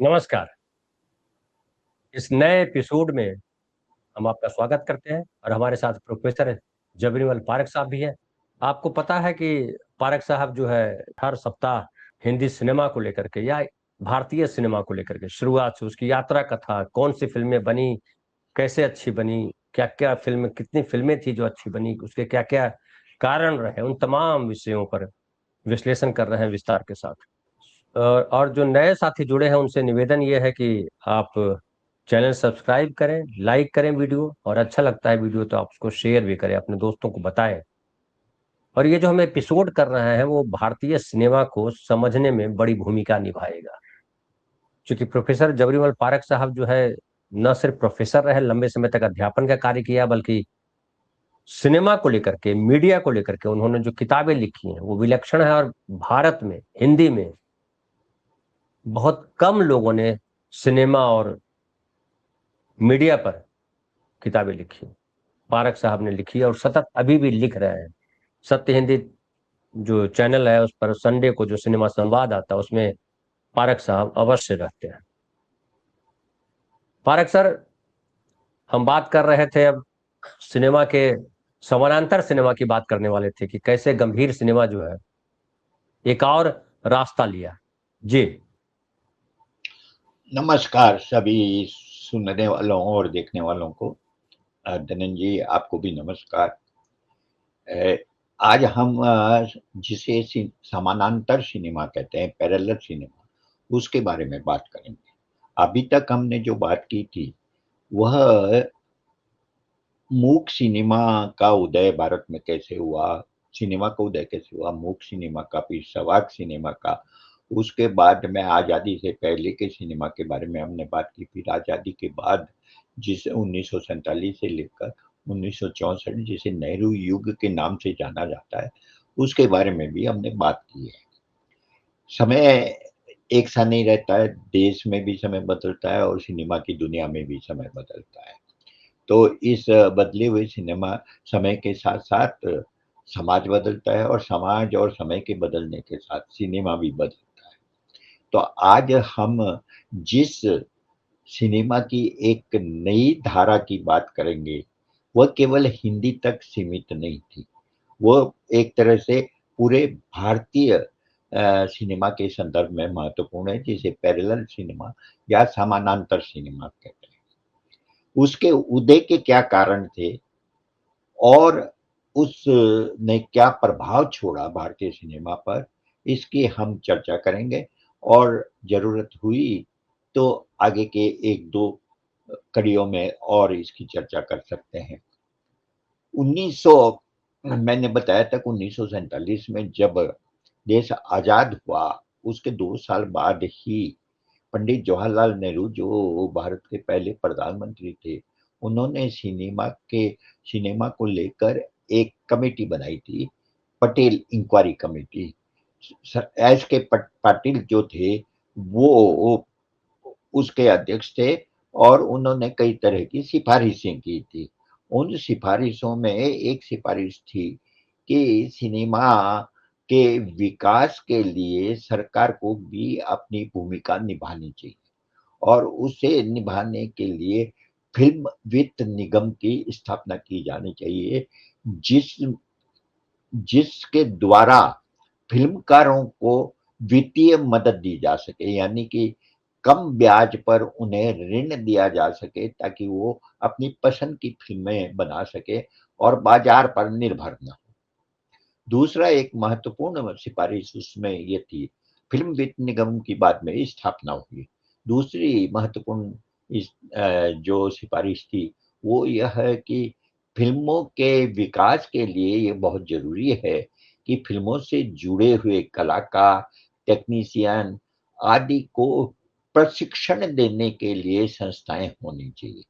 नमस्कार। इस नए एपिसोड में हम आपका स्वागत करते हैं और हमारे साथ प्रोफेसर जबरीवाल पारख साहब भी हैं। आपको पता है कि पारख साहब जो है हर सप्ताह हिंदी सिनेमा को लेकर के या भारतीय सिनेमा को लेकर के शुरुआत से उसकी यात्रा कथा, कौन सी फिल्में बनी, कैसे अच्छी बनी, क्या-क्या फ़िल्म कितनी फ़िल्में थी जो अच्छी बनी, उसके क्या-क्या कारण रहे, उन तमाम विषयों पर विश्लेषण कर रहे हैं विस्तार के साथ। और जो नए साथी जुड़े हैं उनसे निवेदन ये है कि आप चैनल सब्सक्राइब करें, लाइक करें वीडियो और अच्छा लगता है वीडियो तो आप उसको शेयर भी करें, अपने दोस्तों को बताएं। और ये जो हम एपिसोड कर रहे हैं वो भारतीय सिनेमा को समझने में बड़ी भूमिका निभाएगा, क्योंकि प्रोफेसर जबरीवाल पारख साहब जो है न सिर्फ प्रोफेसर रहे, लंबे समय तक अध्यापन का कार्य किया, बल्कि सिनेमा को लेकर के, मीडिया को लेकर के उन्होंने जो किताबें लिखी हैं वो विलक्षण है। और भारत में हिंदी में बहुत कम लोगों ने सिनेमा और मीडिया पर किताबें लिखी। पारख साहब ने लिखी है और सतत अभी भी लिख रहे हैं। सत्य हिंदी जो चैनल है उस पर संडे को जो सिनेमा संवाद आता है उसमें पारख साहब अवश्य रहते हैं। पारख सर, हम बात कर रहे थे अब सिनेमा के समानांतर सिनेमा की बात करने वाले थे कि कैसे गंभीर सिनेमा जो है एक और रास्ता लिया। जी। नमस्कार सभी सुनने वालों और देखने वालों को। धनंजय जी, आपको भी नमस्कार। अ, आज हम जिसे समानांतर सिनेमा कहते हैं, पैरेलल सिनेमा, उसके बारे में बात करेंगे। अभी तक हमने जो बात की थी वह मूक सिनेमा का उदय भारत में कैसे हुआ, सिनेमा का उदय कैसे हुआ, मूक सिनेमा का, फिर सवाक सिनेमा का, उसके बाद में आज़ादी से पहले के सिनेमा के बारे में हमने बात की, फिर आज़ादी के बाद जिसे 1947 से लेकर 1964 जिसे नेहरू युग के नाम से जाना जाता है, उसके बारे में भी हमने बात की है। समय एक सा नहीं रहता है, देश में भी समय बदलता है और सिनेमा की दुनिया में भी समय बदलता है। तो इस बदले हुए सिनेमा समय के साथ-साथ समाज बदलता है और समाज और समय के बदलने के साथ सिनेमा भी बदलता है। तो आज हम जिस सिनेमा की एक नई धारा की बात करेंगे, वह केवल हिंदी तक सीमित नहीं थी। वो एक तरह से पूरे भारतीय सिनेमा के संदर्भ में महत्वपूर्ण है, जिसे पैरेलल सिनेमा या समानांतर सिनेमा कहते हैं। उसके उदय के क्या कारण थे और उसने क्या प्रभाव छोड़ा भारतीय सिनेमा पर, इसकी हम चर्चा करेंगे और ज़रूरत हुई तो आगे के 1-2 कड़ियों में और इसकी चर्चा कर सकते हैं। 1900 मैंने बताया था कि 1947 में जब देश आज़ाद हुआ, उसके 2 साल बाद ही पंडित जवाहरलाल नेहरू जो भारत के पहले प्रधानमंत्री थे, उन्होंने सिनेमा को लेकर एक कमेटी बनाई थी, पटेल इंक्वायरी कमेटी। एस के पाटिल जो थे, वो उसके अध्यक्ष थे और उन्होंने कई तरह की सिफारिशें की थी। उन सिफारिशों में एक सिफारिश थी कि सिनेमा के विकास के लिए सरकार को भी अपनी भूमिका निभानी चाहिए और उसे निभाने के लिए फिल्म वित्त निगम की स्थापना की जानी चाहिए, जिस जिसके द्वारा फिल्मकारों को वित्तीय मदद दी जा सके, यानी कि कम ब्याज पर उन्हें ऋण दिया जा सके ताकि वो अपनी पसंद की फिल्में बना सके और बाजार पर निर्भर न हो। दूसरा एक महत्वपूर्ण सिफारिश उसमें ये थी, फिल्म वित्त निगम की बाद में स्थापना हुई। दूसरी महत्वपूर्ण जो सिफारिश थी वो यह है कि फिल्मों के विकास के लिए ये बहुत ज़रूरी है कि फिल्मों से जुड़े हुए कलाकार, टेक्नीशियन आदि को प्रशिक्षण देने के लिए संस्थाएँ होनी चाहिए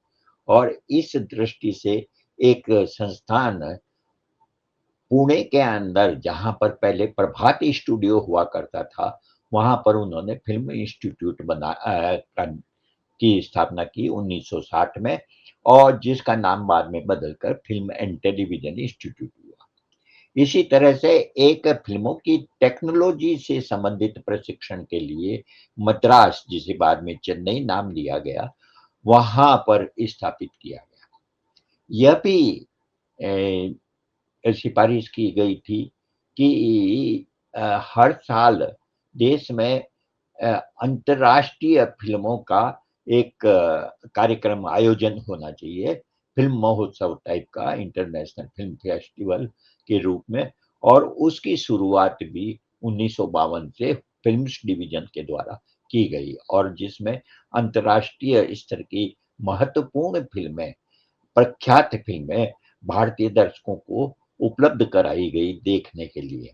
और इस दृष्टि से एक संस्थान पुणे के अंदर, जहाँ पर पहले प्रभात स्टूडियो हुआ करता था, वहाँ पर उन्होंने फिल्म इंस्टीट्यूट की स्थापना की 1960 में और जिसका नाम बाद में बदलकर फिल्म एंड टेलीविजन इंस्टीट्यूट हुआ। इसी तरह से एक फ़िल्मों की टेक्नोलॉजी से संबंधित प्रशिक्षण के लिए मद्रास, जिसे बाद में चेन्नई नाम दिया गया, वहाँ पर स्थापित किया गया। यह भी सिफ़ारिश की गई थी कि हर साल देश में अंतर्राष्ट्रीय फ़िल्मों का एक कार्यक्रम आयोजन होना चाहिए, फ़िल्म महोत्सव टाइप का, इंटरनेशनल फ़िल्म फेस्टिवल के रूप में, और उसकी शुरुआत भी 1952 से फ़िल्म्स डिवीज़न के द्वारा की गई, और जिसमें अंतर्राष्ट्रीय स्तर की महत्वपूर्ण फ़िल्में, प्रख्यात फ़िल्में भारतीय दर्शकों को उपलब्ध कराई गई देखने के लिए।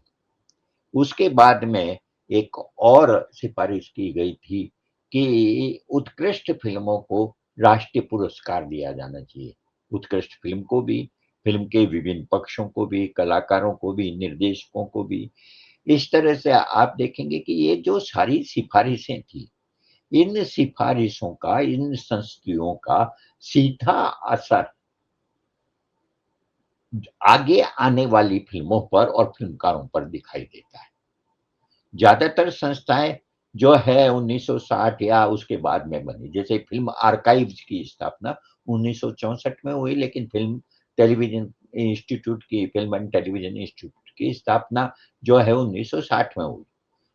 उसके बाद में एक और सिफ़ारिश की गई थी कि उत्कृष्ट फ़िल्मों को राष्ट्रीय पुरस्कार दिया जाना चाहिए। उत्कृष्ट फ़िल्म को भी, फ़िल्म के विभिन्न पक्षों को भी, कलाकारों को भी, निर्देशकों को भी। इस तरह से आप देखेंगे कि ये जो सारी सिफ़ारिशें थी, इन सिफ़ारिशों का, इन संस्तुतियों का सीधा असर आगे आने वाली फ़िल्मों पर और फ़िल्मकारों पर दिखाई देता है। ज़्यादातर संस्थाएँ जो है 1960 या उसके बाद में बनी, जैसे फ़िल्म आर्काइव्स की स्थापना 1964 में हुई, लेकिन फ़िल्म टेलीविज़न इंस्टीट्यूट की, फ़िल्म एंड टेलीविज़न इंस्टीट्यूट की स्थापना जो है 1960 में हुई।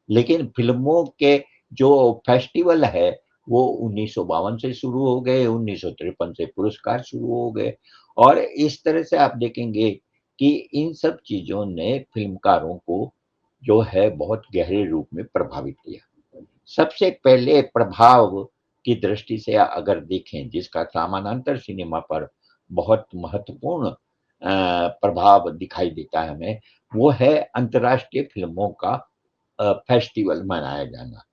लेकिन फ़िल्मों के जो फेस्टिवल है, वो 1952 से शुरू हो गए, 1953 से पुरस्कार शुरू हो गए, और इस तरह से आप देखेंगे कि इन सब चीज़ों ने फ़िल्मकारों को जो है बहुत गहरे रूप में प्रभावित किया। सबसे पहले प्रभाव की दृष्टि से अगर देखें, जिसका समानांतर सिनेमा पर बहुत महत्वपूर्ण प्रभाव दिखाई देता है हमें, वो है अंतर्राष्ट्रीय फ़िल्मों का फेस्टिवल मनाया जाना।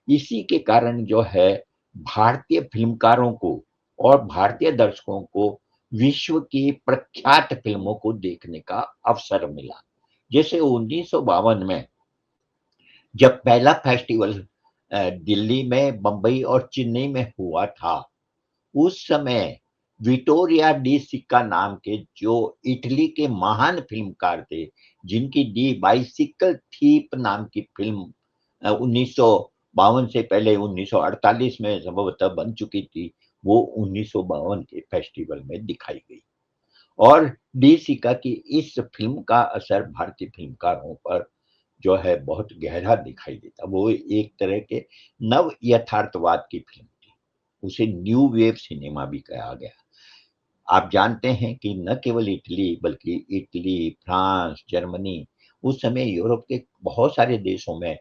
इसी के कारण जो है भारतीय फ़िल्मकारों को और भारतीय दर्शकों को विश्व की प्रख्यात फ़िल्मों को देखने का अवसर मिला। जैसे 1952 में जब पहला फेस्टिवल दिल्ली में, बम्बई और चेन्नई में हुआ था, उस समय विटोरिया डी सिक्का नाम के जो इटली के महान फ़िल्मकार थे, जिनकी दी बाइसिकल थीप नाम की फ़िल्म 1952 से पहले 1948 में संभवतः बन चुकी थी, वो 1952 के फेस्टिवल में दिखाई गई। और डी सिक्का की इस फ़िल्म का असर भारतीय फ़िल्मकारों पर जो है बहुत गहरा दिखाई देता। वो एक तरह के नव यथार्थवाद की फ़िल्म थी। उसे न्यू वेव सिनेमा भी कहा गया। आप जानते हैं कि न केवल इटली, बल्कि इटली, फ्रांस, जर्मनी, उस समय यूरोप के बहुत सारे देशों में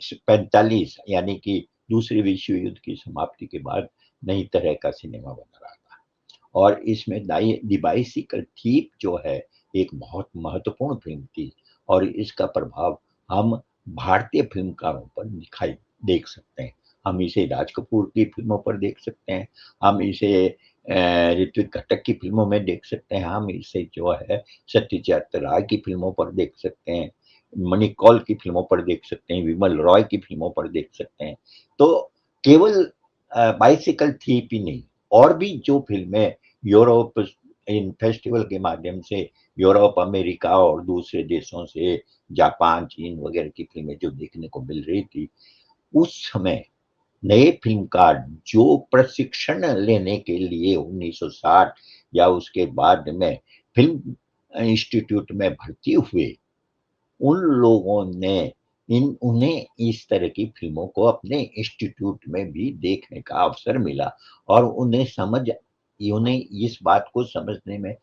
45 यानी कि दूसरे विश्व युद्ध की समाप्ति के बाद नई तरह का सिनेमा बन रहा था, और इसमें द बाइसिकल थीप जो है एक बहुत महत्वपूर्ण फ़िल्म थी, और इसका प्रभाव हम भारतीय फ़िल्मकारों पर दिखाई देख सकते हैं। हम इसे राज कपूर की फ़िल्मों पर देख सकते हैं, हम इसे ऋत्विक घटक की फ़िल्मों में देख सकते हैं, हम इसे जो है सत्यजीत राय की फ़िल्मों पर देख सकते हैं, मणि कौल की फ़िल्मों पर देख सकते हैं, विमल रॉय की फ़िल्मों पर देख सकते हैं। तो केवल बाइसिकल थीप ही नहीं, और भी जो फ़िल्में यूरोप इन फेस्टिवल के माध्यम से यूरोप, अमेरिका और दूसरे देशों से जापान, चीन वगैरह की फ़िल्में जो देखने को मिल रही थी, उस समय नए फ़िल्मकार जो प्रशिक्षण लेने के लिए 1960 या उसके बाद में फ़िल्म इंस्टीट्यूट में भर्ती हुए, उन लोगों ने उन्हें इस तरह की फ़िल्मों को अपने इंस्टीट्यूट में भी देखने का अवसर मिला, और उन्हें इस बात को समझने में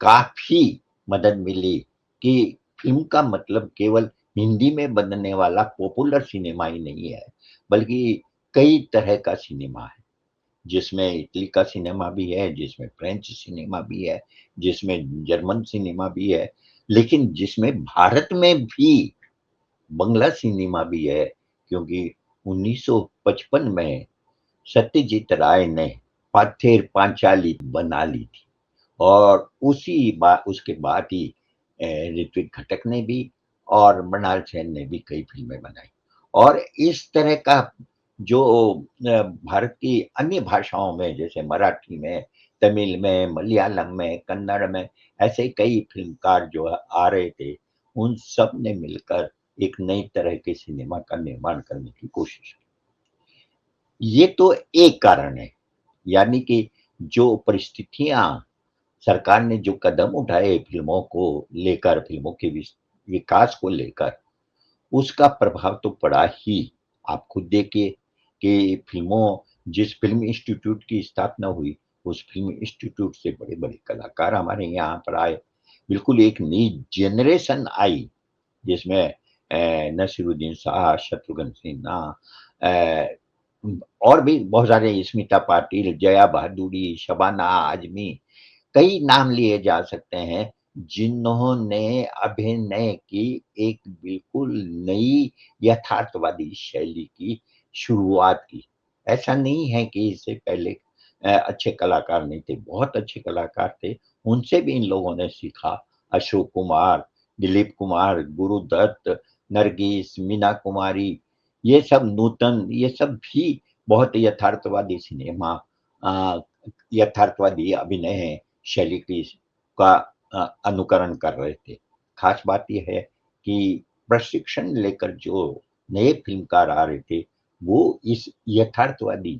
काफ़ी मदद मिली कि फ़िल्म का मतलब केवल हिंदी में बनने वाला पॉपुलर सिनेमा ही नहीं है, बल्कि कई तरह का सिनेमा है। जिसमें इटली का सिनेमा भी है, जिसमें फ्रेंच सिनेमा भी है, जिसमें जर्मन सिनेमा भी है, लेकिन जिसमें भारत में भी बंगला सिनेमा भी है, क्योंकि 1955 में सत्यजीत राय ने पाथेर पांचाली बना ली थी, और उसके बाद ही ऋत्विक घटक ने भी और मृणाल सेन ने भी कई फ़िल्में बनाई। और इस तरह का जो भारत की अन्य भाषाओं में, जैसे मराठी में, तमिल में, मलयालम में, कन्नड़ में, ऐसे कई फ़िल्मकार जो आ रहे थे, उन सब ने मिलकर एक नई तरह के सिनेमा का निर्माण करने की कोशिश की। ये तो एक कारण है, यानी कि जो परिस्थितियाँ सरकार ने जो कदम उठाए फ़िल्मों को लेकर, फ़िल्मों के विकास को लेकर, उसका प्रभाव तो पड़ा ही। आप खुद देखिए कि जिस फ़िल्म इंस्टीट्यूट की स्थापना हुई, उस फ़िल्म इंस्टीट्यूट से बड़े-बड़े कलाकार हमारे यहाँ पर आए। बिल्कुल एक नई जनरेशन आई, जिसमें नसीरुद्दीन शाह, शत्रुघ्न सिन्हा, अ, और भी बहुत सारे, स्मिता पाटिल, जया भादुड़ी, शबाना आज़मी, कई नाम लिए जा सकते हैं, जिन्होंने अभिनय की एक बिल्कुल नई यथार्थवादी शैली की शुरुआत की। ऐसा नहीं है कि इससे पहले अच्छे कलाकार नहीं थे, बहुत अच्छे कलाकार थे, उनसे भी इन लोगों ने सीखा। अशोक कुमार, दिलीप कुमार, गुरुदत्त, नरगिस, मीना कुमारी, ये सब नूतन, ये सब भी बहुत यथार्थवादी सिनेमा, अ, यथार्थवादी अभिनय शैली का अनुकरण कर रहे थे। खास बात ये है कि प्रशिक्षण लेकर जो नए फ़िल्मकार आ रहे थे, वो इस यथार्थवादी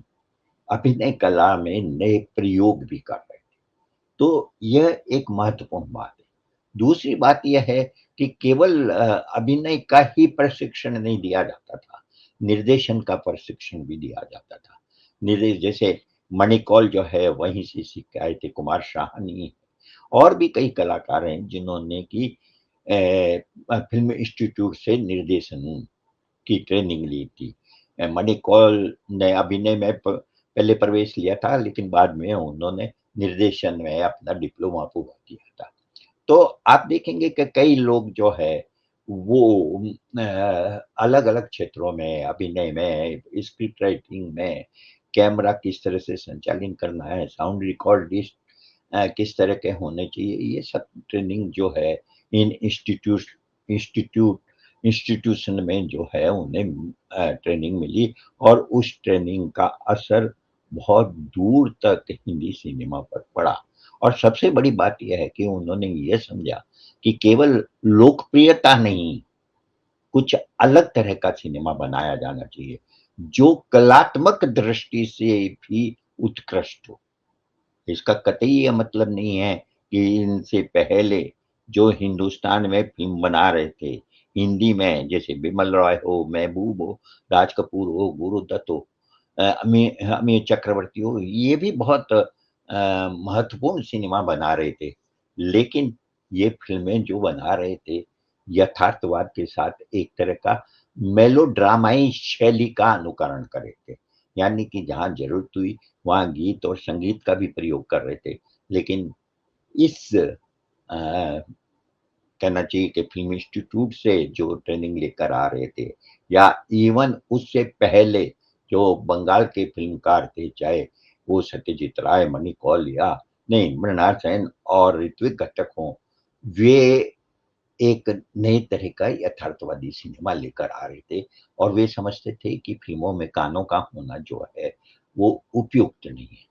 अभिनय कला में नए प्रयोग भी कर रहे थे। तो यह एक महत्वपूर्ण बात है। दूसरी बात यह है कि केवल अभिनय का ही प्रशिक्षण नहीं दिया जाता था, निर्देशन का प्रशिक्षण भी दिया जाता था। जैसे मणिकौल जो है वहीं से सीख के आए थे, कुमार साहनी, और भी कई कलाकार हैं जिन्होंने की फ़िल्म इंस्टीट्यूट से निर्देशन की ट्रेनिंग ली थी। मणिकौल ने अभिनय में पहले प्रवेश लिया था, लेकिन बाद में उन्होंने निर्देशन में अपना डिप्लोमा पूरा किया था। तो आप देखेंगे कि कई लोग जो है वो अलग-अलग क्षेत्रों में, अभिनय में, स्क्रिप्ट राइटिंग में, कैमरा किस तरह से संचालन करना है, साउंड रिकॉर्डिस्ट किस तरह के होने चाहिए, ये सब ट्रेनिंग जो है इन इंस्टीट्यूट इंस्टीट्यूशन में जो है उन्हें ट्रेनिंग मिली, और उस ट्रेनिंग का असर बहुत दूर तक हिंदी सिनेमा पर पड़ा। और सबसे बड़ी बात यह है कि उन्होंने ये समझा कि केवल लोकप्रियता नहीं, कुछ अलग तरह का सिनेमा बनाया जाना चाहिए, जो कलात्मक दृष्टि से भी उत्कृष्ट हो। इसका कतई ये मतलब नहीं है कि इनसे पहले जो हिंदुस्तान में फ़िल्म बना रहे थे, हिंदी में, जैसे बिमल रॉय हो, महबूब हो, राज कपूर हो, गुरुदत्त हो, अमीर चक्रवर्ती हो, ये भी बहुत महत्वपूर्ण सिनेमा बना रहे थे। लेकिन ये फ़िल्में जो बना रहे थे, यथार्थवाद के साथ एक तरह का मेलोड्रामाई शैली का अनुकरण कर रहे थे। यानी कि जहाँ ज़रूरत हुई, वहाँ गीत और संगीत का भी प्रयोग कर रहे थे। लेकिन इस कहना चाहिए कि फ़िल्म इंस्टीट्यूट से जो ट्रेनिंग लेकर आ रहे थे, या इवन उससे पहले जो बंगाल के फ़िल्मकार थे, चाहे वो सत्यजीत राय, मणि कौल, या नहीं, मृणाल सेन और ऋत्विक घटक हों, वे एक नए तरह का यथार्थवादी सिनेमा लेकर आ रहे थे, और वे समझते थे कि फ़िल्मों में गानों का होना जो है, वो उपयुक्त नहीं है।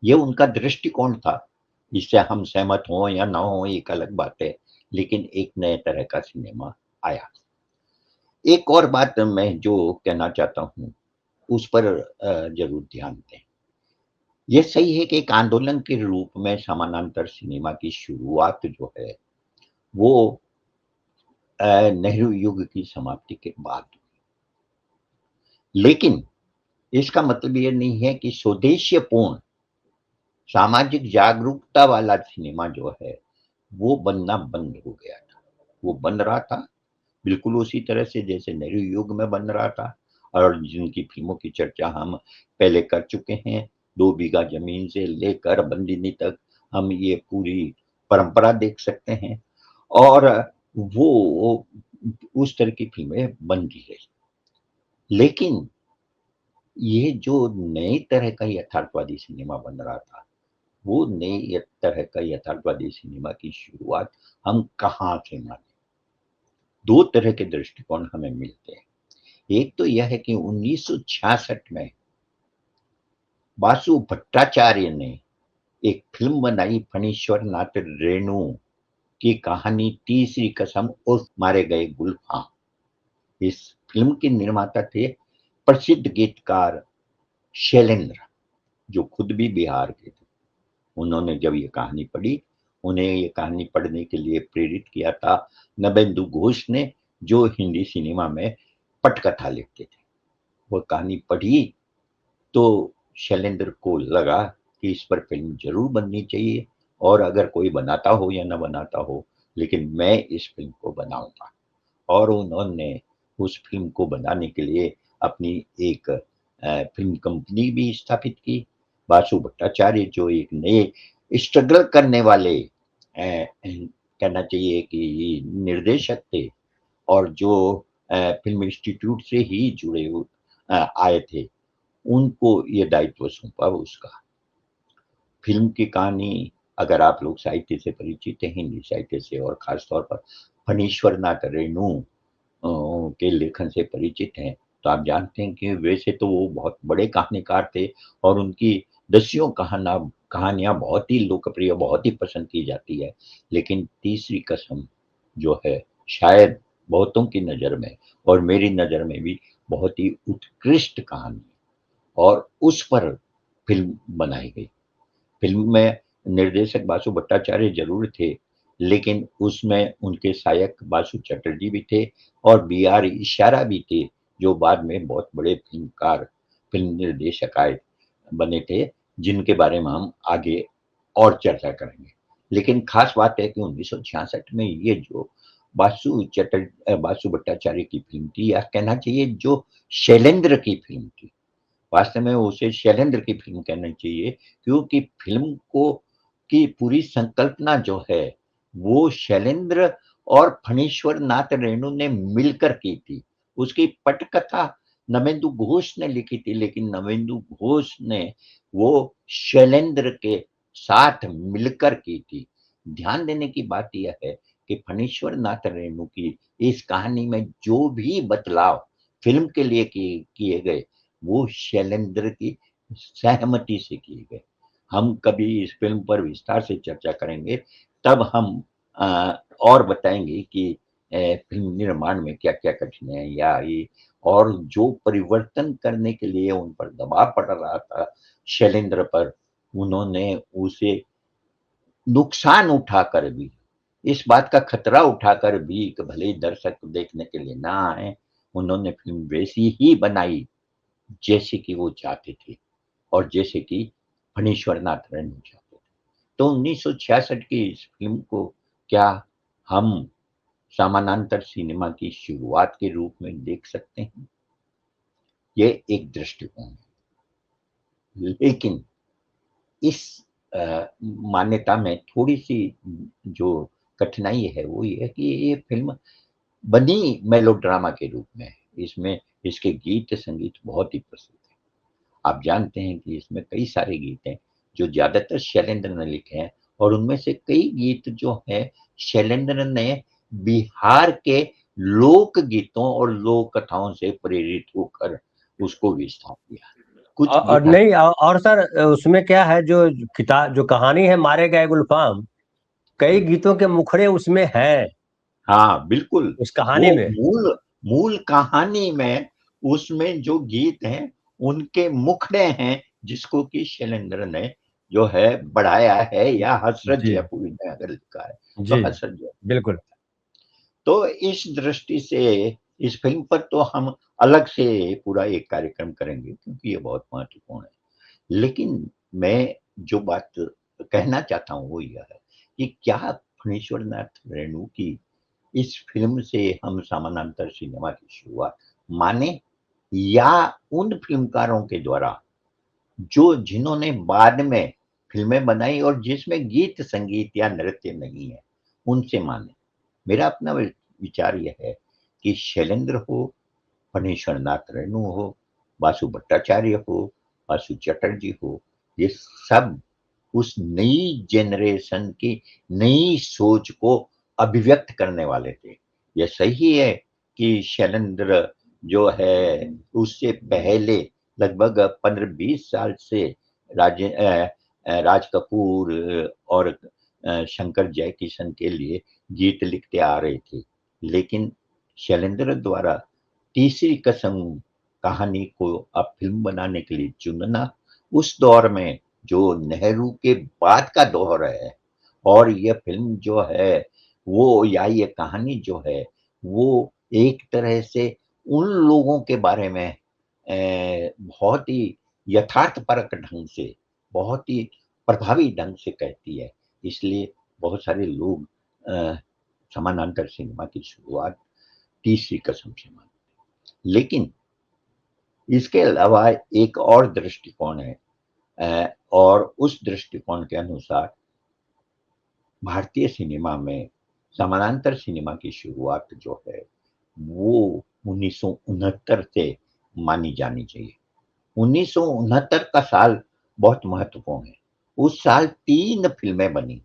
ये उनका दृष्टिकोण था, इससे हम सहमत हों या ना हों एक अलग बात है, लेकिन एक नए तरह का सिनेमा आया। एक और बात मैं जो कहना चाहता हूँ, उस पर ज़रूर ध्यान दें। ये सही है कि एक आंदोलन के रूप में समानांतर सिनेमा की शुरुआत जो है, वो नेहरू युग की समाप्ति के बाद। लेकिन इसका मतलब ये नहीं है कि स्वदेशीयपूर्ण, सामाजिक जागरूकता वाला सिनेमा जो है, वो बनना बंद हो गया था। वो बन रहा था, बिल्कुल उसी तरह से जैसे नेहरू युग में बन रहा था, और जिनकी फ़िल्मों की चर्चा हम पहले कर चुके हैं, 2 बीघा ज़मीन से लेकर बंदिनी तक, हम ये पूरी परंपरा देख सकते हैं, और वो उस तरह की फ़िल्में बनती रही। लेकिन ये जो नए तरह का यथार्थवादी सिनेमा बन रहा था, वो नए तरह का यथार्थवादी सिनेमा की शुरुआत हम कहाँ से माने? 2 तरह के दृष्टिकोण हमें मिलते हैं। एक तो यह है कि 1966 में बासु भट्टाचार्य ने एक फ़िल्म बनाई, फणीश्वर नाथ रेणु, की कहानी तीसरी कसम उर्फ मारे गए गुलफाम। इस फिल्म के निर्माता थे प्रसिद्ध गीतकार शैलेंद्र, जो खुद भी बिहार के थे। उन्होंने जब ये कहानी पढ़ी, उन्हें ये कहानी पढ़ने के लिए प्रेरित किया था नवेंदु घोष ने, जो हिंदी सिनेमा में पटकथा लिखते थे। वो कहानी पढ़ी तो शैलेंद्र को लगा कि इस पर फिल्म जरूर बननी चाहिए, और अगर कोई बनाता हो या न बनाता हो, लेकिन मैं इस फिल्म को बनाऊंगा। और उन्होंने उस फिल्म को बनाने के लिए अपनी एक फिल्म कंपनी भी स्थापित की। बासु भट्टाचार्य, जो एक नए स्ट्रगल करने वाले कहना चाहिए कि निर्देशक थे, और जो फिल्म इंस्टीट्यूट से ही जुड़े आए थे, उनको ये दायित्व सौंपा उसका। फिल्म की कहानी, अगर आप लोग साहित्य से परिचित हैं, हिंदी साहित्य से, और खासतौर पर फणीश्वर नाथ रेणु के लेखन से परिचित हैं, तो आप जानते हैं कि वैसे तो वो बहुत बड़े कहानीकार थे, और उनकी दसियों कहानियां बहुत ही लोकप्रिय, बहुत ही पसंद की जाती है। लेकिन तीसरी कसम जो है, शायद बहुतों की नजर में और मेरी नजर में भी बहुत ही उत्कृष्ट कहानी, और उस पर फिल्म बनाई गई। फिल्म में निर्देशक बासु भट्टाचार्य जरूर थे, लेकिन उसमें उनके सहायक बासु चटर्जी भी थे, और बी आर इशारा भी थे, जो बाद में बहुत बड़े फिल्मकार, फिल्म निर्देशक आए बने थे, जिनके बारे में हम आगे और चर्चा करेंगे। लेकिन खास बात है कि 1966 में ये जो बासु भट्टाचार्य की फिल्म थी, या कहना चाहिए जो शैलेंद्र की फिल्म थी, वास्तव में उसे शैलेंद्र की फिल्म कहना चाहिए, क्योंकि फिल्म को की पूरी संकल्पना जो है, वो शैलेंद्र और फणीश्वर नाथ रेणु ने मिलकर की थी। उसकी पटकथा नवेंदु घोष ने लिखी थी, लेकिन नवेंदु घोष ने वो शैलेंद्र के साथ मिलकर की थी। ध्यान देने की बात यह है कि फणीश्वर नाथ रेणु की इस कहानी में जो भी बदलाव फिल्म के लिए किए गए, वो शैलेंद्र की सहमति से किए गए। हम कभी इस फिल्म पर विस्तार से चर्चा करेंगे, तब हम और बताएंगे कि फिल्म निर्माण में क्या क्या कठिनाइयां आई, और जो परिवर्तन करने के लिए उन पर दबाव पड़ रहा था शैलेंद्र पर, उन्होंने उसे नुकसान उठाकर भी, इस बात का खतरा उठाकर भी कि भले ही दर्शक देखने के लिए ना आए, उन्होंने फिल्म वैसी ही बनाई जैसे कि वो चाहते थे, और जैसे कि फणीश्वर नाथ रेणु चाहते थे। तो 1966 की इस फिल्म को क्या हम समानांतर सिनेमा की शुरुआत के रूप में देख सकते हैं? ये एक दृष्टिकोण है। लेकिन इस मान्यता में थोड़ी सी जो कठिनाई है, वो ये है कि ये फिल्म बनी मेलोड्रामा के रूप में है। इसमें इसके गीत संगीत बहुत ही प्रसिद्ध है। आप जानते हैं कि इसमें कई सारे गीत हैं जो ज्यादातर शैलेंद्र ने लिखे हैं, और उनमें से कई गीत जो है, शैलेंद्र ने बिहार के लोक गीतों और लोक कथाओं से प्रेरित होकर उसको विस्तार दिया। कुछ और गीत नहीं, और सर उसमें क्या है, जो किताब, जो कहानी है मारे गए गुलफाम, कई गीतों के मुखड़े उसमें हैं, हाँ बिल्कुल। उस कहानी वो में। मूल मूल कहानी में उसमें जो गीत हैं, उनके मुखड़े हैं, जिसको कि शैलेंद्र ने जो है बढ़ाया है, या हसरत जी जयपुरी ने अगर लिखा है तो जी, हसरत जयपुरी ने बिल्कुल। लिखा है। तो इस दृष्टि से इस फिल्म पर तो हम अलग से पूरा एक कार्यक्रम करेंगे, क्योंकि ये बहुत महत्वपूर्ण है। लेकिन मैं जो बात कहना चाहता हूँ वो यह है कि क्या फणीश्वर नाथ रेणु की इस फिल्म से हम समानांतर सिनेमा की शुरुआत माने, या उन फिल्मकारों के द्वारा जो जिन्होंने बाद में फिल्में बनाई और जिसमें गीत संगीत या नृत्य नहीं है, उनसे माने? मेरा अपना विचार यह है कि शैलेंद्र हो, फणीश्वर नाथ रेणु हो, बासु भट्टाचार्य हो, बासु चटर्जी हो, ये सब उस नई जनरेशन की नई सोच को अभिव्यक्त करने वाले थे। यह सही है कि शैलेंद्र जो है, उससे पहले लगभग 15-20 साल से राज कपूर और शंकर जयकिशन के लिए गीत लिखते आ रहे थे, लेकिन शैलेंद्र द्वारा तीसरी कसम कहानी को अब फिल्म बनाने के लिए चुनना, उस दौर में जो नेहरू के बाद का दौर है, और यह फिल्म जो है वो, या ये कहानी जो है वो एक तरह से उन लोगों के बारे में बहुत ही यथार्थपरक ढंग से, बहुत ही प्रभावी ढंग से कहती है। इसलिए बहुत सारे लोग समानांतर सिनेमा की शुरुआत तीसरी कसम से मानते हैं। लेकिन इसके अलावा एक और दृष्टिकोण है, और उस दृष्टिकोण के अनुसार भारतीय सिनेमा में समानांतर सिनेमा की शुरुआत जो है वो 1969 से मानी जानी चाहिए। 1969 का साल बहुत महत्वपूर्ण है। उस साल 3 फिल्में बनी,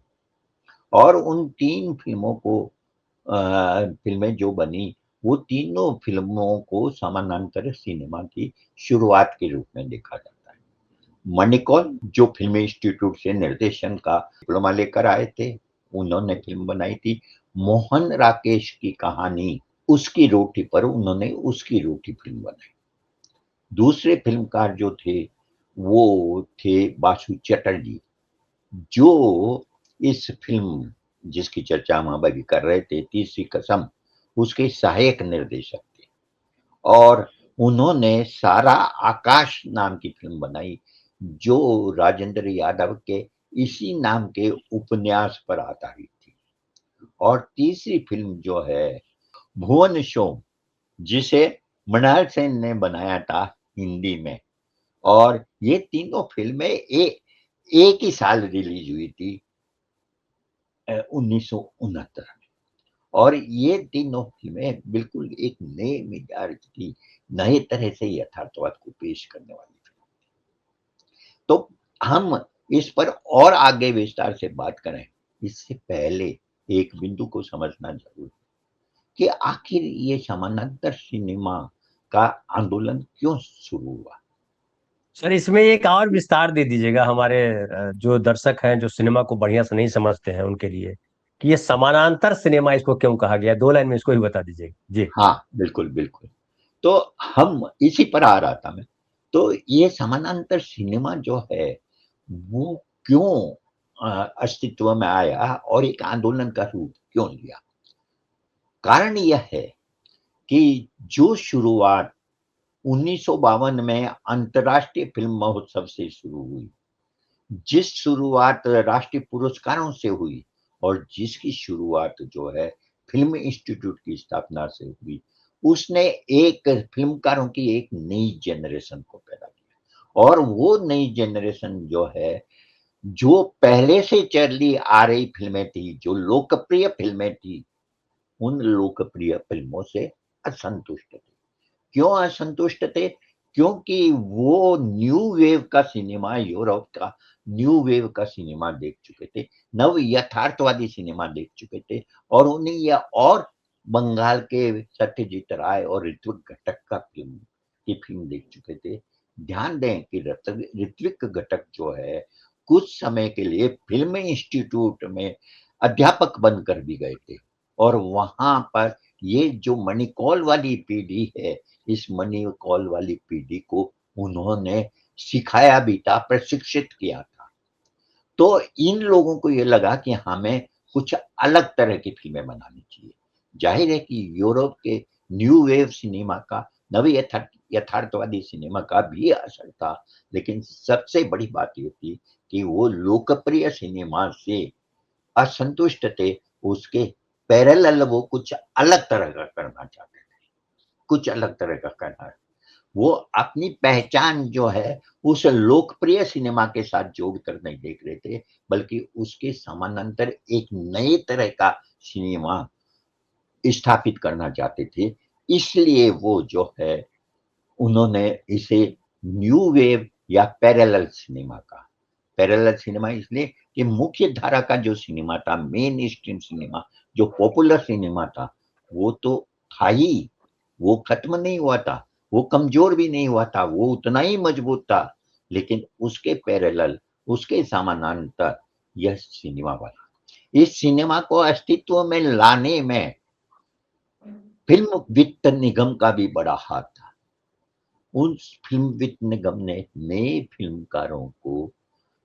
और उन 3 फिल्मों को फिल्में जो बनी, वो तीनों फिल्मों को समानांतर सिनेमा की शुरुआत के रूप में देखा जाता है। मणिकौल जो फिल्म इंस्टीट्यूट से निर्देशन का डिप्लोमा लेकर आए थे, उन्होंने फिल्म बनाई थी। मोहन राकेश की कहानी उसकी रोटी पर उन्होंने उसकी रोटी फिल्म बनाई। दूसरे फिल्मकार जो थे वो थे बासु चटर्जी, जो इस फिल्म जिसकी चर्चा हम अभी कर रहे थे, तीसरी कसम, उसके सहायक निर्देशक थे। और उन्होंने सारा आकाश नाम की फिल्म बनाई, जो राजेंद्र यादव के इसी नाम के उपन्यास पर आधारित थी। और तीसरी फिल्म जो है भुवन शोम, जिसे मृणाल सेन ने बनाया था हिंदी में, और ये तीनों फिल्में एक ही साल रिलीज हुई थी, 1969 में। और ये तीनों फिल्में बिल्कुल एक नए मिजाज की, नए तरह से यथार्थवाद को पेश करने वाली फिल्म। तो हम इस पर और आगे विस्तार से बात करें, इससे पहले एक बिंदु को समझना जरूरी है कि आखिर ये समानांतर सिनेमा का आंदोलन क्यों शुरू हुआ। सर इसमें एक और विस्तार दे दीजिएगा हमारे जो दर्शक हैं जो सिनेमा को बढ़िया से नहीं समझते हैं उनके लिए, कि ये समानांतर सिनेमा इसको क्यों कहा गया, 2 लाइन में इसको भी बता दीजिएगा जी। हाँ, बिल्कुल बिल्कुल। तो हम इसी पर आ रहा था मैं। तो ये समानांतर सिनेमा जो है वो क्यों अस्तित्व में आया और एक आंदोलन का रूप क्यों लिया। कारण यह है कि जो शुरुआत 1952 में अंतर्राष्ट्रीय फिल्म महोत्सव से शुरू हुई, जिस शुरुआत राष्ट्रीय पुरस्कारों से हुई, और जिसकी शुरुआत जो है फिल्म इंस्टीट्यूट की स्थापना से हुई, उसने एक फिल्मकारों की एक नई जनरेशन को पैदा किया। और वो नई जनरेशन जो है, जो पहले से चली आ रही फिल्में थी, जो लोकप्रिय फिल्में थी, उन लोकप्रिय फिल्मों से असंतुष्ट थे। क्यों असंतुष्ट थे? क्योंकि वो न्यू वेव का सिनेमा, यूरोप का न्यू वेव का सिनेमा देख चुके थे, नव यथार्थवादी सिनेमा देख चुके थे, और उन्हें यह, और बंगाल के सत्यजीत राय और ऋत्विक घटक का फिल्म देख चुके थे। ध्यान दें कि ऋत्विक घटक जो है कुछ समय के लिए फिल्म इंस्टीट्यूट में अध्यापक बनकर भी गए थे, और वहां पर ये जो मणिकौल वाली पीढ़ी है, इस मणिकौल वाली पीढ़ी को उन्होंने सिखाया भी था, प्रशिक्षित किया था। तो इन लोगों को ये लगा कि हमें कुछ अलग तरह की फिल्में बनानी चाहिए। जाहिर है कि यूरोप के न्यू वेव सिनेमा का, नव यथार्थवादी सिनेमा का भी असर था, लेकिन सबसे बड़ी बात ये थी कि वो लोकप्रिय सिनेमा से असंतुष्ट थे। उसके पैरेलल वो कुछ अलग तरह का करना चाहते थे, कुछ अलग तरह का करना। वो अपनी पहचान जो है उस लोकप्रिय सिनेमा के साथ जोड़कर नहीं देख रहे थे, बल्कि उसके समानांतर एक नए तरह का सिनेमा स्थापित करना चाहते थे। इसलिए वो जो है उन्होंने इसे न्यू वेव या पैरेलल सिनेमा कहा। पैरेलल सिनेमा इसलिए कि मुख्य धारा का जो सिनेमा था, मेन स्ट्रीम सिनेमा, जो पॉपुलर सिनेमा था, वो तो था ही, वो खत्म नहीं हुआ था, वो कमजोर भी नहीं हुआ था, वो उतना ही मजबूत था। लेकिन उसके पैरेलल, उसके समानांतर यह सिनेमा बना। इस सिनेमा को अस्तित्व में लाने में फिल्म वित्त निगम का भी बड़ा हाथ था। उस फिल्म वित्त निगम ने नए फिल्मकारों को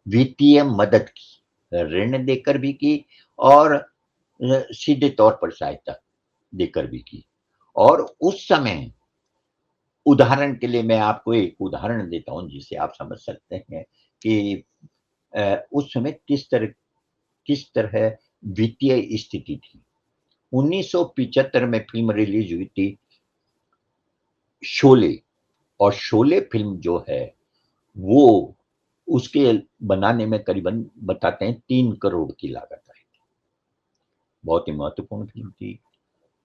वित्तीय मदद की, ऋण देकर भी की और सीधे तौर पर सहायता देकर भी की। और उस समय उदाहरण के लिए मैं आपको एक उदाहरण देता हूँ जिससे आप समझ सकते हैं कि उस समय किस तरह वित्तीय स्थिति थी। 1975 में फ़िल्म रिलीज़ हुई थी शोले, और शोले फ़िल्म जो है वो उसके बनाने में करीबन बताते हैं 3 करोड़ की लागत आई थी। बहुत ही महत्वपूर्ण फ़िल्म थी।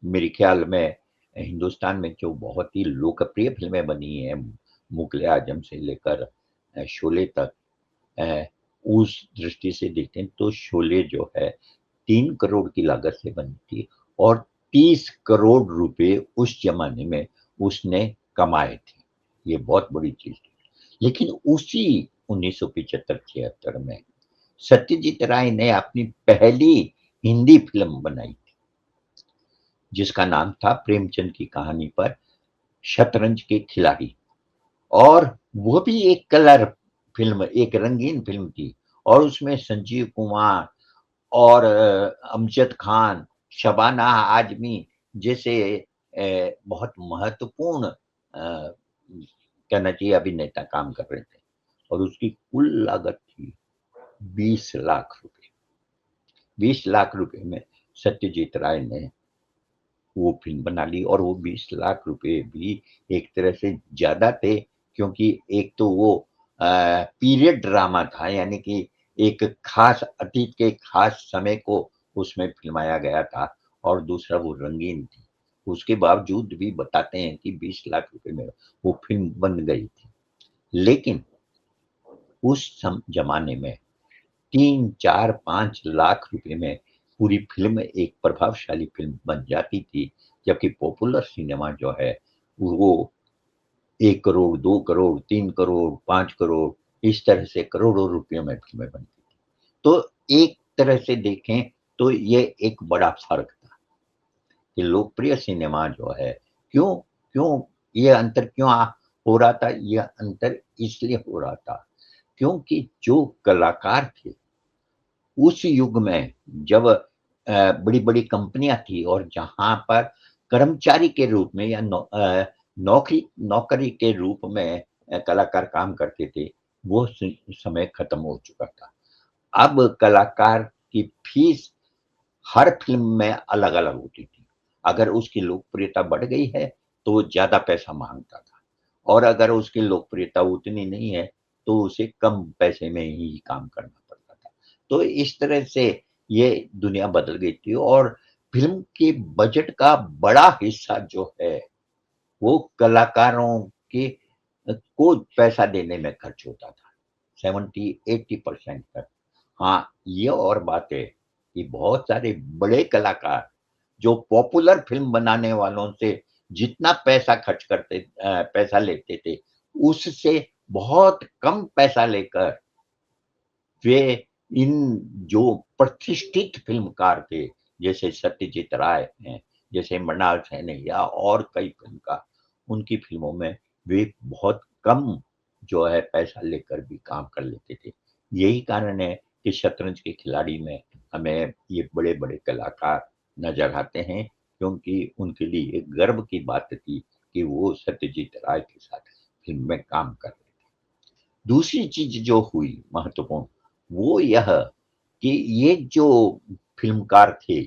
मेरे ख्याल में हिंदुस्तान में जो बहुत ही लोकप्रिय फ़िल्में बनी हैं, मुग़ल-ए आज़म से लेकर शोले तक, अ, उस दृष्टि से देखें तो शोले जो है 3 करोड़ की लागत से बनी थी और 30 करोड़ रुपए उस ज़माने में उसने कमाए थे। ये बहुत बड़ी चीज़ थी। लेकिन उसी 1975-76 में सत्यजीत राय ने अपनी पहली हिंदी फ़िल्म बनाई थी, जिसका नाम था प्रेमचंद की कहानी पर शतरंज के खिलाड़ी। और वो भी एक कलर फ़िल्म, एक रंगीन फ़िल्म थी और उसमें संजीव कुमार और अमजद खान, शबाना आज़मी जैसे बहुत महत्वपूर्ण कहना चाहिए अभिनेता काम कर रहे थे और उसकी कुल लागत थी 20 लाख रुपए। 20 लाख रुपए में सत्यजीत राय ने वो फ़िल्म बना ली और वो 20 लाख रुपए भी एक तरह से ज़्यादा थे, क्योंकि एक तो वो पीरियड ड्रामा था, यानी कि एक ख़ास अतीत के ख़ास समय को उसमें फ़िल्माया गया था और दूसरा वो रंगीन थी। उसके बावजूद भी बताते हैं कि 20 लाख रुपए में वो फ़िल्म बन गई थी। लेकिन उस ज़माने में 3, 4, 5 लाख रुपए में पूरी फ़िल्म एक प्रभावशाली फ़िल्म बन जाती थी, जबकि पॉपुलर सिनेमा जो है, वो 1 करोड़, 2 करोड़, 3 करोड़, 5 करोड़ इस तरह से करोड़ों रुपयों में फ़िल्में बनती थी। तो एक तरह से देखें तो ये एक बड़ा फ़र्क था कि लोकप्रिय सिनेमा जो है, क्यों क्यों ये अंतर क्यों हो रहा था? ये अंतर इसलिए हो रहा था, क्योंकि जो कलाकार थे उस युग में, जब बड़ी-बड़ी कंपनियाँ थी और जहाँ पर कर्मचारी के रूप में या नौकरी के रूप में कलाकार काम करते थे, वो समय खत्म हो चुका था। अब कलाकार की फीस हर फ़िल्म में अलग-अलग होती थी। अगर उसकी लोकप्रियता बढ़ गई है, तो वो ज़्यादा पैसा माँगता था और अगर उसकी लोकप्रियता उतनी नहीं है, तो उसे कम पैसे में ही काम करना पड़ता था। तो इस तरह से ये दुनिया बदल गई थी और फ़िल्म के बजट का बड़ा हिस्सा जो है, वो कलाकारों के को पैसा देने में खर्च होता था, 70-80% तक। हाँ, ये और बात है कि बहुत सारे बड़े कलाकार जो पॉपुलर फ़िल्म बनाने वालों से जितना पैसा खर्च पैसा लेते थे, उससे बहुत कम पैसा लेकर वे इन जो प्रतिष्ठित फ़िल्मकार थे, जैसे सत्यजीत राय हैं, जैसे मृणाल सेन है या और कई फ़िल्मकार, उनकी फ़िल्मों में वे बहुत कम जो है पैसा लेकर भी काम कर लेते थे। यही कारण है कि शतरंज के खिलाड़ी में हमें ये बड़े-बड़े कलाकार नज़र आते हैं, क्योंकि उनके लिए गर्व की बात थी कि वो सत्यजीत राय के साथ फ़िल्म में काम कर रहे थे। दूसरी चीज़ जो हुई महत्वपूर्ण, वो यह कि ये जो फ़िल्मकार थे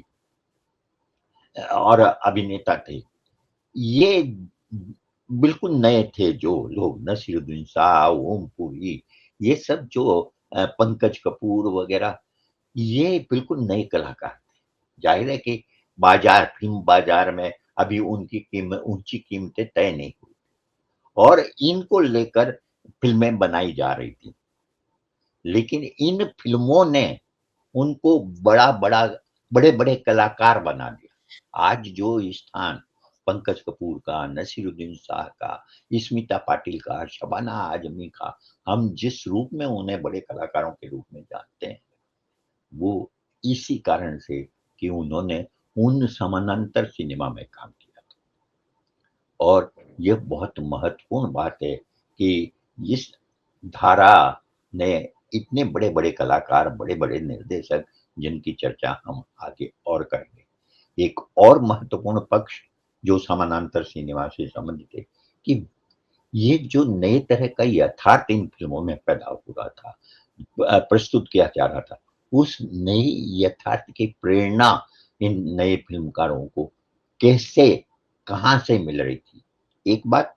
और अभिनेता थे, ये बिल्कुल नए थे जो लोग नसीरुद्दीन शाह, ओम पुरी, ये सब जो पंकज कपूर वग़ैरह, ये बिल्कुल नए कलाकार थे। ज़ाहिर है कि फ़िल्म बाज़ार में अभी उनकी ऊँची कीमतें तय नहीं हुई और इनको लेकर फ़िल्में बनाई जा रही थी। लेकिन इन फ़िल्मों ने उनको बड़े-बड़े कलाकार बना दिया। आज जो स्थान पंकज कपूर का, नसीरुद्दीन शाह का, स्मिता पाटिल का, शबाना आज़मी का, हम जिस रूप में उन्हें बड़े कलाकारों के रूप में जानते हैं, वो इसी कारण से कि उन्होंने उन समानांतर सिनेमा में काम किया था। और यह बहुत महत्वपूर्ण बात है कि इस धारा ने इतने बड़े-बड़े कलाकार, बड़े-बड़े निर्देशक जिनकी चर्चा हम आगे और करेंगे। एक और महत्वपूर्ण पक्ष जो समानांतर सिनेमा से संबंधित है कि ये जो नए तरह का यथार्थ इन फ़िल्मों में पैदा हो रहा था, प्रस्तुत किया जा रहा था, उस नई यथार्थ की प्रेरणा इन नए फ़िल्मकारों को कैसे, कहाँ से मिल रही थी? एक बात।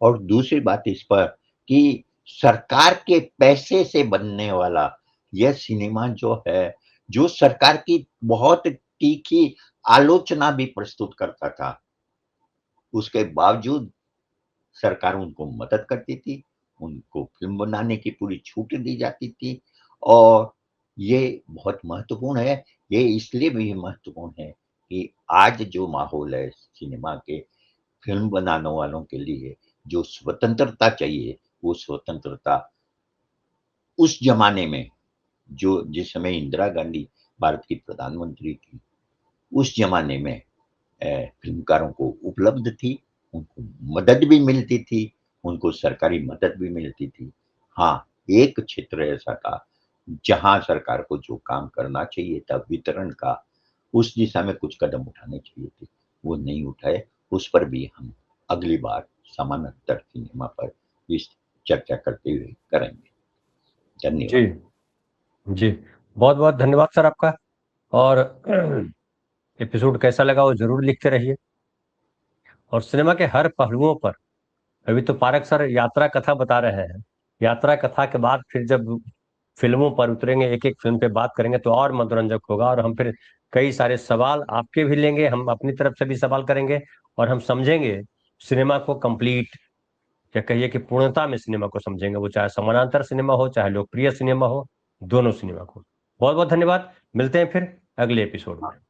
और दूसरी बात इस पर कि सरकार के पैसे से बनने वाला यह सिनेमा जो है, जो सरकार की बहुत तीखी आलोचना भी प्रस्तुत करता था, उसके बावजूद सरकार उनको मदद करती थी, उनको फ़िल्म बनाने की पूरी छूट दी जाती थी। और ये बहुत महत्वपूर्ण है, ये इसलिए भी महत्वपूर्ण है कि आज जो माहौल है सिनेमा के फ़िल्म बनाने वालों के लिए जो स्वतंत्रता चाहिए, वो स्वतंत्रता उस ज़माने में जो जिस समय इंदिरा गांधी भारत की प्रधानमंत्री थी, उस ज़माने में फ़िल्मकारों को उपलब्ध थी, उनको मदद भी मिलती थी, उनको सरकारी मदद भी मिलती थी। हाँ, एक क्षेत्र ऐसा था, जहाँ सरकार को जो काम करना चाहिए था वितरण का, उस दिशा में कुछ कदम उठाने चाहिए थे, वो नहीं उठाए। उस पर भी हम अगली बार समानांतर सिनेमा पर इस चर्चा करते हुए करेंगे। जी, धन्यवाद। जी। बहुत-बहुत धन्यवाद सर आपका। और एपिसोड कैसा लगा वो ज़रूर लिखते रहिए। और सिनेमा के हर पहलुओं पर अभी तो पारक सर यात्रा कथा बता रहे हैं। यात्रा कथा के बाद फिर जब फ़िल्मों पर उतरेंगे, एक-एक फ़िल्म पे बात करेंगे तो और मनोरंजक होगा, और हम फिर कई सारे सवाल आपके भी लेंगे, हम अपनी तरफ से भी सवाल करेंगे, और हम समझेंगे सिनेमा को कंप्लीट, या कहिए कि पूर्णता में सिनेमा को समझेंगे, वो चाहे समानांतर सिनेमा हो, चाहे लोकप्रिय सिनेमा हो, दोनों सिनेमा को। बहुत-बहुत धन्यवाद। मिलते हैं फिर अगले एपिसोड में।